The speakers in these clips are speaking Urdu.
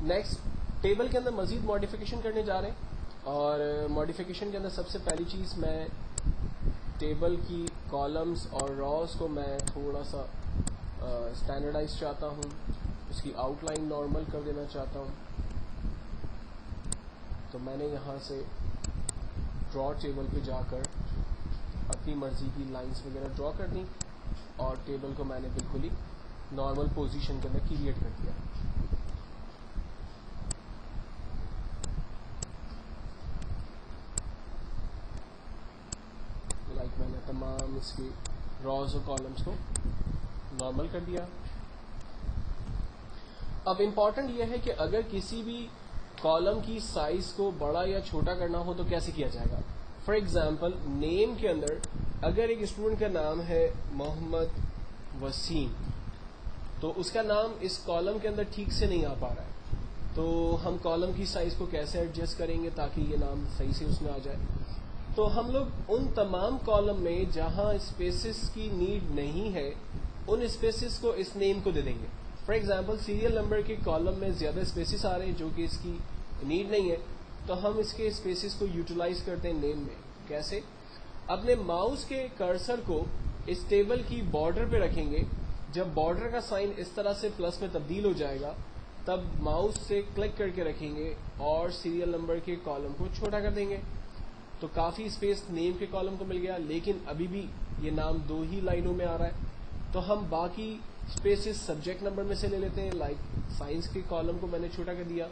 نیکسٹ ٹیبل کے اندر مزید ماڈیفکیشن کرنے جا رہے ہیں، اور ماڈیفکیشن کے اندر سب سے پہلی چیز میں ٹیبل کی کالمز اور راز کو میں تھوڑا سا اسٹینڈرڈائز چاہتا ہوں، اس کی آؤٹ لائن نارمل کر دینا چاہتا ہوں. تو میں نے یہاں سے ڈرا ٹیبل پہ جا کر اپنی مرضی کی لائنز وغیرہ ڈرا کر دیں، اور ٹیبل کو میں نے بالکل ہی نارمل پوزیشن کے اندر کریٹ کر دیا. لائک میں نے تمام اس کی راز اور کالمز کو نارمل کر دیا. اب امپورٹنٹ یہ ہے کہ اگر کسی بھی کالم کی سائز کو بڑا یا چھوٹا کرنا ہو تو کیسے کیا جائے گا. فار ایگزامپل نیم کے اندر اگر ایک اسٹوڈنٹ کا نام ہے محمد وسیم، تو اس کا نام اس کالم کے اندر ٹھیک سے نہیں آ پا رہا ہے، تو ہم کالم کی سائز کو کیسے ایڈجسٹ کریں گے تاکہ یہ نام صحیح سے اس میں آ جائے. تو ہم لوگ ان تمام کالم میں جہاں اسپیسز کی نیڈ نہیں ہے ان اسپیسز کو اس نیم کو دے دیں گے. فار ایگزامپل سیریل نمبر کے کالم میں زیادہ اسپیسز آ رہے ہیں جو کہ اس کی نیڈ نہیں ہے، تو ہم اس کے اسپیسز کو یوٹیلائز کرتے ہیں نیم میں. کیسے؟ اپنے ماؤس کے کرسر کو اس ٹیبل کی بارڈر پہ رکھیں گے، جب بارڈر کا سائن اس طرح سے پلس میں تبدیل ہو جائے گا تب ماؤس سے کلک کر کے رکھیں گے اور سیریل نمبر کے کالم کو چھوٹا کر دیں گے. تو کافی اسپیس نیم کے کالم کو مل گیا، لیکن ابھی بھی یہ نام 2 ہی لائنوں میں آ رہا ہے. تو ہم باقی اسپیسز سبجیکٹ نمبر میں سے لے لیتے ہیں. لائک سائنس کے کالم کو میں نے چھوٹا کر دیا،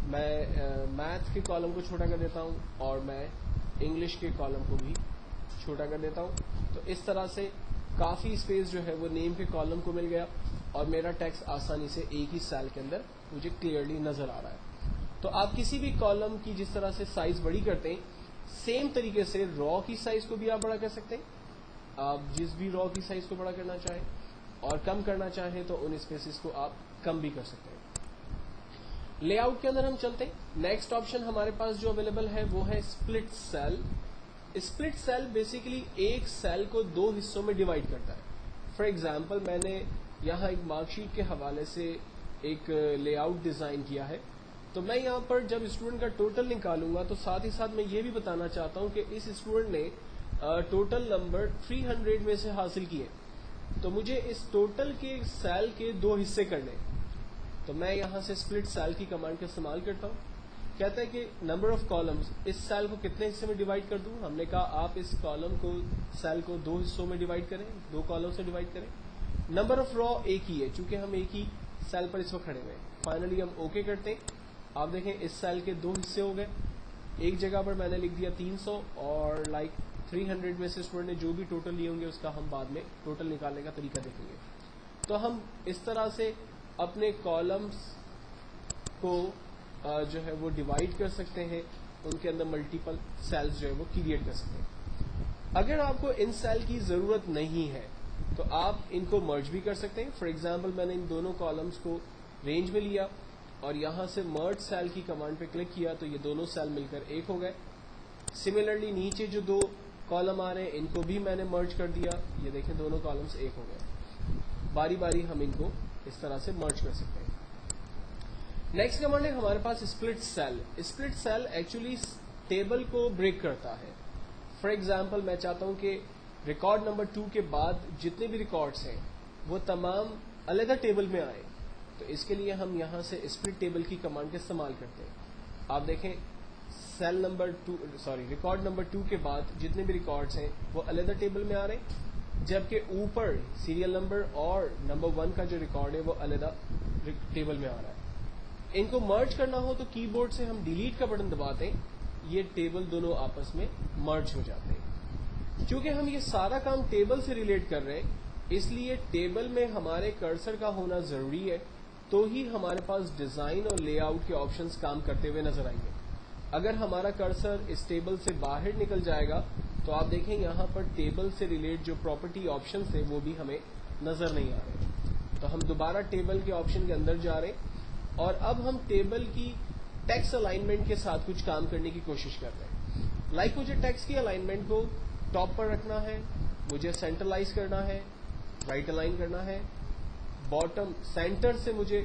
میں میتھ کے کالم کو چھوٹا کر دیتا ہوں، اور میں انگلش کے کالم کو بھی چھوٹا کر دیتا ہوں. تو اس طرح سے کافی اسپیس جو ہے وہ نیم کے کالم کو مل گیا، اور میرا ٹیکسٹ آسانی سے ایک ہی سیل کے اندر مجھے کلیئرلی نظر آ رہا ہے. تو آپ کسی بھی کالم کی جس طرح سے سائز بڑی کرتے ہیں، سیم طریقے سے را کی سائز کو بھی آپ بڑا کر سکتے ہیں. آپ جس بھی را کی سائز کو بڑا کرنا چاہیں اور کم کرنا چاہیں تو ان اسپیسز کو آپ کم بھی کر سکتے ہیں. لے آؤٹ کے اندر ہم چلتے ہیں. نیکسٹ آپشن ہمارے پاس جو اویلیبل ہے وہ ہے split cell. Split cell basically ایک سیل کو 2 حصوں میں ڈیوائڈ کرتا ہے. فار ایگزامپل میں نے یہاں ایک مارک شیٹ کے حوالے سے ایک لے آؤٹ ڈیزائن کیا ہے. تو میں یہاں پر جب اسٹوڈنٹ کا ٹوٹل نکالوں گا تو ساتھ ہی ساتھ میں یہ بھی بتانا چاہتا ہوں کہ اس اسٹوڈنٹ نے ٹوٹل نمبر 300 میں سے حاصل کیے. تو مجھے اس ٹوٹل کے سیل کے 2 حصے کرنے، تو میں یہاں سے اسپلٹ سیل کی کمانڈ کا استعمال کرتا ہوں. کہتا ہے کہ نمبر آف کالمز، اس سیل کو کتنے حصے میں ڈیوائڈ کر دوں. ہم نے کہا آپ اس کالم کو سیل کو 2 حصوں میں ڈیوائڈ کریں، 2 کالم سے ڈیوائڈ کریں. نمبر آف را ایک ہی ہے چونکہ ہم ایک ہی سیل پر اس وقت کھڑے ہوئے. فائنلی ہم اوکے کرتے ہیں. آپ دیکھیں اس سیل کے 2 حصے ہو گئے. ایک جگہ پر میں نے لکھ دیا 300، اور 300 میں سے اسٹوڈنٹ نے جو بھی ٹوٹل لیے ہوں گے اس کا ہم بعد میں ٹوٹل نکالنے کا طریقہ دیکھیں گے. تو ہم اس طرح سے اپنے کالمز کو جو ہے وہ ڈیوائڈ کر سکتے ہیں، ان کے اندر ملٹیپل سیلز جو ہے وہ کریٹ کر سکتے ہیں. اگر آپ کو ان سیل کی ضرورت نہیں ہے تو آپ ان کو مرج بھی کر سکتے ہیں. فار ایگزامپل میں نے ان دونوں کالمز کو رینج میں لیا اور یہاں سے مرج سیل کی کمانڈ پہ کلک کیا تو یہ دونوں سیل مل کر ایک ہو گئے. سملرلی نیچے جو 2 کالم آ رہے ہیں ان کو بھی میں نے مرج کر دیا. یہ دیکھیں دونوں کالمز ایک ہو گئے. باری باری ہم ان کو اس طرح سے مرج کر سکتے ہیں. نیکسٹ کمانڈ ہے ہمارے پاس split cell. Split cell actually table کو بریک کرتا ہے. فار ایگزامپل میں چاہتا ہوں کہ ریکارڈ نمبر 2 کے بعد جتنے بھی ریکارڈز ہیں وہ تمام علیحدہ ٹیبل میں آئیں. تو اس کے لیے ہم یہاں سے اسپلٹ ٹیبل کی کمانڈ کا استعمال کرتے ہیں. آپ دیکھیں ریکارڈ نمبر 2 کے بعد جتنے بھی ریکارڈز ہیں وہ علیحدہ ٹیبل میں آ رہے ہیں، جبکہ اوپر سیریل نمبر اور نمبر 1 کا جو ریکارڈ ہے وہ علیحدہ ٹیبل میں آ رہا ہے. ان کو مرج کرنا ہو تو کی بورڈ سے ہم ڈیلیٹ کا بٹن دباتے ہیں، یہ ٹیبل دونوں آپس میں مرج ہو جاتے ہیں. چونکہ ہم یہ سارا کام ٹیبل سے ریلیٹ کر رہے ہیں اس لیے ٹیبل میں ہمارے کرسر کا ہونا ضروری ہے، تو ہی ہمارے پاس ڈیزائن اور لے آؤٹ کے آپشنز کام کرتے ہوئے نظر آئیں گے. اگر ہمارا کرسر اس ٹیبل سے باہر نکل جائے گا تو آپ دیکھیں یہاں پر ٹیبل سے ریلیٹ جو پراپرٹی آپشنز ہیں وہ بھی ہمیں نظر نہیں آ رہے. تو ہم دوبارہ ٹیبل کے آپشن کے اندر جا رہے ہیں اور اب ہم ٹیبل کی ٹیکسٹ الائنمنٹ کے ساتھ کچھ کام کرنے کی کوشش کر رہے ہیں. لائک مجھے ٹیکسٹ کی الائنمنٹ کو ٹاپ پر رکھنا ہے، مجھے سینٹرلائز کرنا ہے، رائٹ الائن کرنا ہے، باٹم سینٹر سے مجھے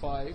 5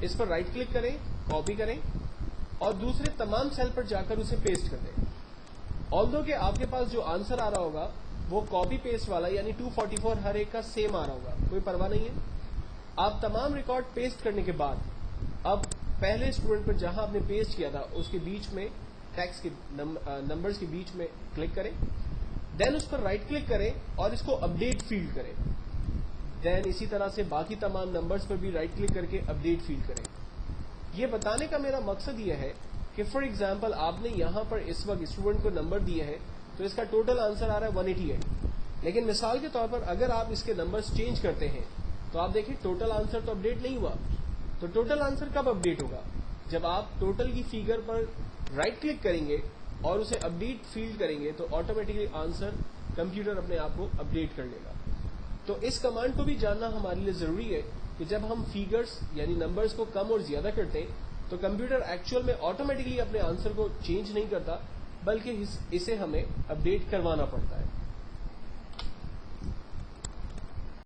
اس پر رائٹ کلک کریں, کاپی کریں اور دوسرے تمام سیل پر جا کر اسے پیسٹ کر دیں. آلدو کہ آپ کے پاس جو آنسر آ رہا ہوگا وہ کاپی پیسٹ والا یعنی 244 ہر ایک کا سیم آ رہا ہوگا, کوئی پرواہ نہیں ہے. آپ تمام ریکارڈ پیسٹ کرنے کے بعد اب پہلے اسٹوڈنٹ پر جہاں آپ نے پیسٹ کیا تھا اس کے بیچ میں ٹیکسٹ کے نمبرز کے بیچ میں کلک کریں, دین اس پر رائٹ کلک کریں اور اس کو اپڈیٹ فیلڈ کریں. دین اسی طرح سے باقی تمام نمبرز پر بھی رائٹ کلک کر کے اپڈیٹ فیلڈ کریں. یہ بتانے کا میرا مقصد یہ ہے کہ فار ایگزامپل آپ نے یہاں پر اس وقت اسٹوڈنٹ کو نمبر دیے ہیں تو اس کا ٹوٹل آنسر آ رہا ہے 188, لیکن مثال کے طور پر اگر آپ اس کے نمبرز چینج کرتے ہیں تو آپ دیکھیں ٹوٹل آنسر تو اپڈیٹ نہیں ہوا. تو ٹوٹل آنسر کب اپڈیٹ ہوگا؟ جب آپ ٹوٹل کی فیگر پر رائٹ کلک کریں گے اور اسے اپڈیٹ فیلڈ کریں گے تو آٹومیٹکلی آنسر کمپیوٹر اپنے آپ کو اپڈیٹ کر لے گا. تو اس کمانڈ کو بھی جاننا ہمارے لیے ضروری ہے کہ جب ہم فیگرز یعنی نمبرز کو کم اور زیادہ کرتے ہیں تو کمپیوٹر ایکچوئل میں آٹومیٹکلی اپنے آنسر کو چینج نہیں کرتا بلکہ اسے ہمیں اپڈیٹ کروانا پڑتا ہے.